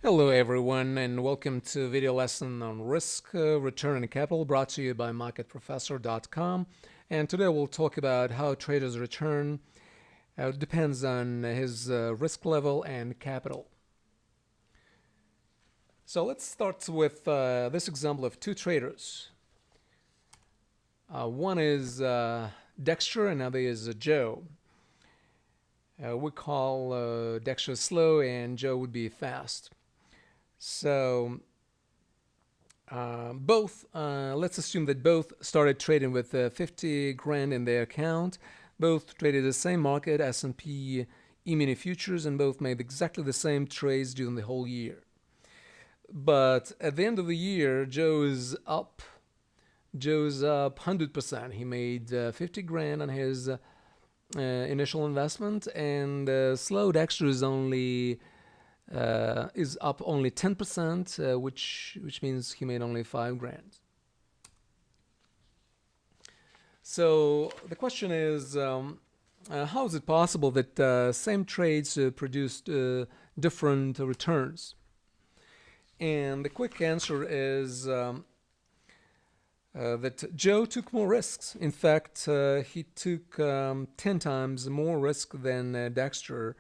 Hello everyone and welcome to a video lesson on risk, return and capital brought to you by marketprofessor.com. And today we'll talk about how traders return depends on his risk level and capital. So let's start with this example of two traders. One is Dexter and another is Joe. We call Dexter slow and Joe would be fast. So let's assume that both started trading with 50 grand in their account. Both traded the same market, S&P E-mini futures, and both made exactly the same trades during the whole year. But at the end of the year, Joe's up 100%. He made 50 grand on his initial investment, and slow Dexter is up only 10%, which means he made only 5 grand. So the question is, how is it possible that same trades produced different returns? And the quick answer is that Joe took more risks. In fact, he took 10 times more risk than Dexter.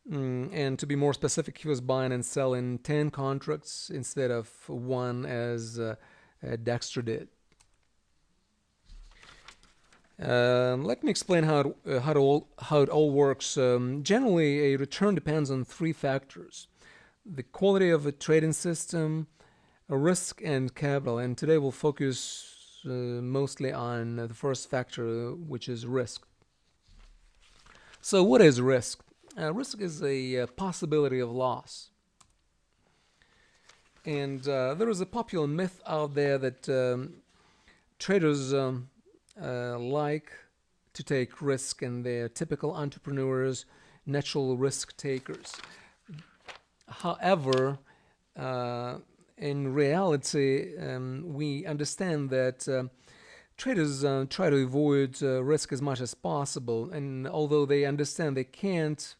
And to be more specific, he was buying and selling 10 contracts instead of one as Dexter did. Let me explain how it all works. Generally, a return depends on 3 factors: the quality of a trading system, risk, and capital. And today we'll focus mostly on the first factor, which is risk. So what is risk? Risk is a possibility of loss. And there is a popular myth out there that traders like to take risk, and they're typical entrepreneurs, natural risk takers. However, in reality, we understand that traders try to avoid risk as much as possible, and although they understand they can't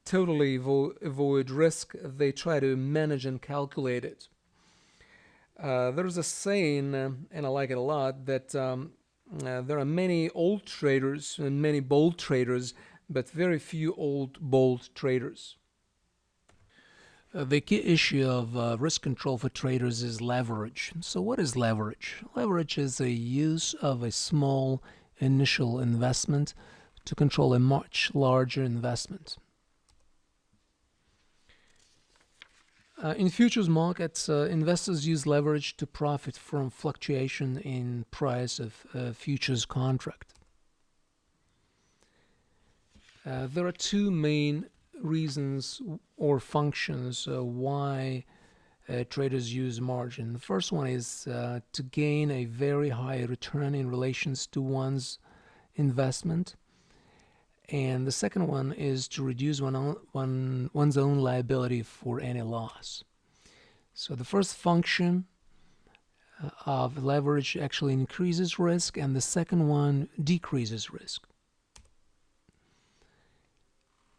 totally avoid risk, they try to manage and calculate it. There's a saying, and I like it a lot, that there are many old traders and many bold traders, but very few old bold traders. The key issue of risk control for traders is leverage. So what is leverage? Leverage is a use of a small initial investment to control a much larger investment. In futures markets, investors use leverage to profit from fluctuation in price of futures contract. There are 2 main reasons or functions why traders use margin. The first one is to gain a very high return in relations to one's investment. And the second one is to reduce one's own liability for any loss. So the first function of leverage actually increases risk, and the second one decreases risk.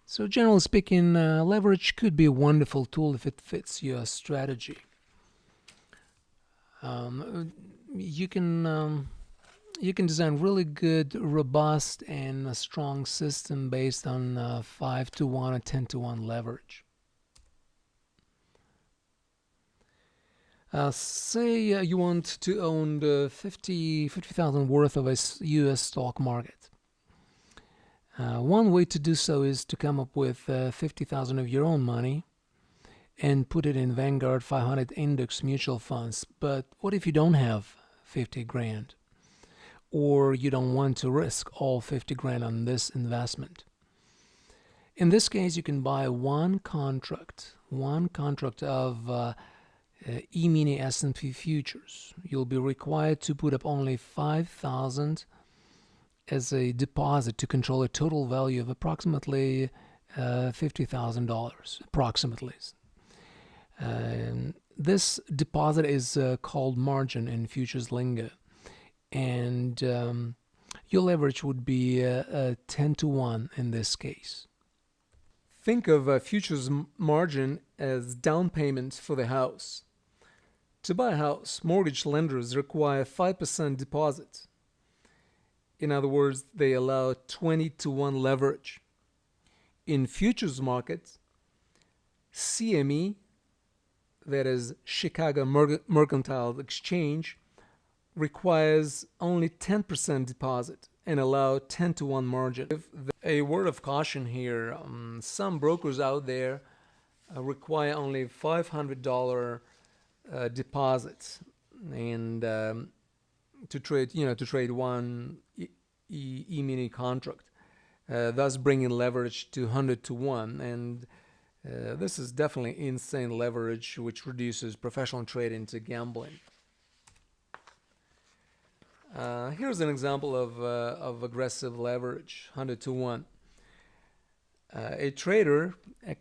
So generally speaking, leverage could be a wonderful tool if it fits your strategy. You can design really good, robust, and a strong system based on 5-to-1 or 10-to-1 leverage. Say you want to own 50,000 worth of a U.S. stock market. One way to do so is to come up with 50,000 of your own money and put it in Vanguard 500 index mutual funds. But what if you don't have 50 grand? Or you don't want to risk all 50 grand on this investment? In this case, you can buy one contract of E-mini S&P futures. You'll be required to put up only 5,000 as a deposit to control a total value of approximately $50,000, approximately. This deposit is called margin in futures lingo. And your leverage would be 10-to-1 in this case. Think of futures margin as down payment for the house. To buy a house, mortgage lenders require 5% deposit. In other words, they allow 20-to-1 leverage. In futures markets, CME, that is Chicago Mercantile Exchange, requires only 10% deposit and allow 10-to-1 margin. A word of caution here, some brokers out there require only $500 deposits and to trade one E-mini contract, thus bringing leverage to 100-to-1, and this is definitely insane leverage, which reduces professional trading to gambling. Here's an example of aggressive leverage, 100-to-1. A trader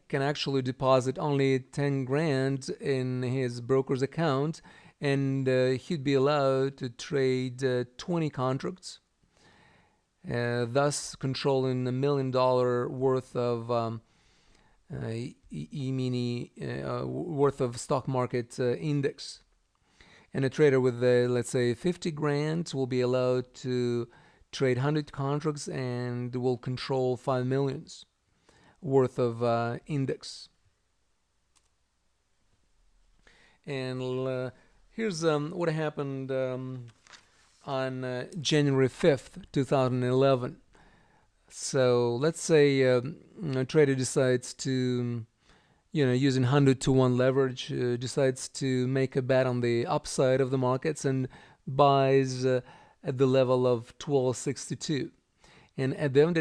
can actually deposit only 10 grand in his broker's account, and he'd be allowed to trade 20 contracts, thus controlling $1 million worth of E-mini worth of stock market index. And a trader with, let's say, 50 grand will be allowed to trade 100 contracts and will control 5 millions worth of index. And here's what happened on January 5th, 2011. So let's say a trader decides to, using 100-to-1 leverage, decides to make a bet on the upside of the markets and buys at the level of 1262. And at the end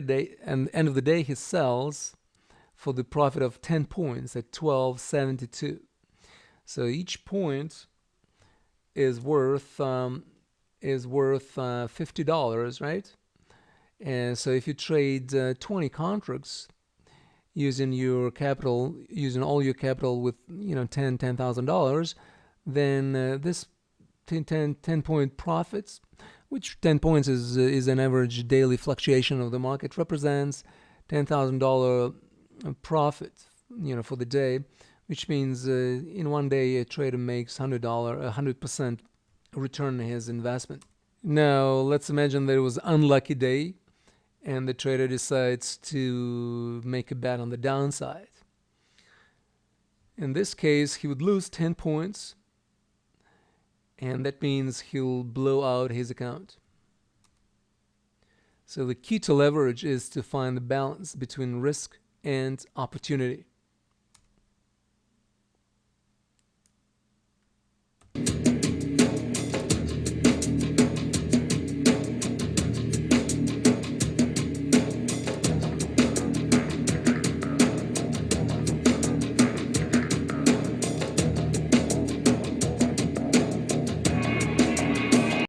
of the day, he sells for the profit of 10 points at 1272. So each point is worth $50, right? And so if you trade 20 contracts using all your capital with $10,000, then this 10 point profits, which 10 points is an average daily fluctuation of the market, represents $10,000 profit for the day, which means in one day a trader makes $100% return on his investment. Now let's imagine there was an unlucky day and the trader decides to make a bet on the downside. In this case, he would lose 10 points, and that means he'll blow out his account. So the key to leverage is to find the balance between risk and opportunity.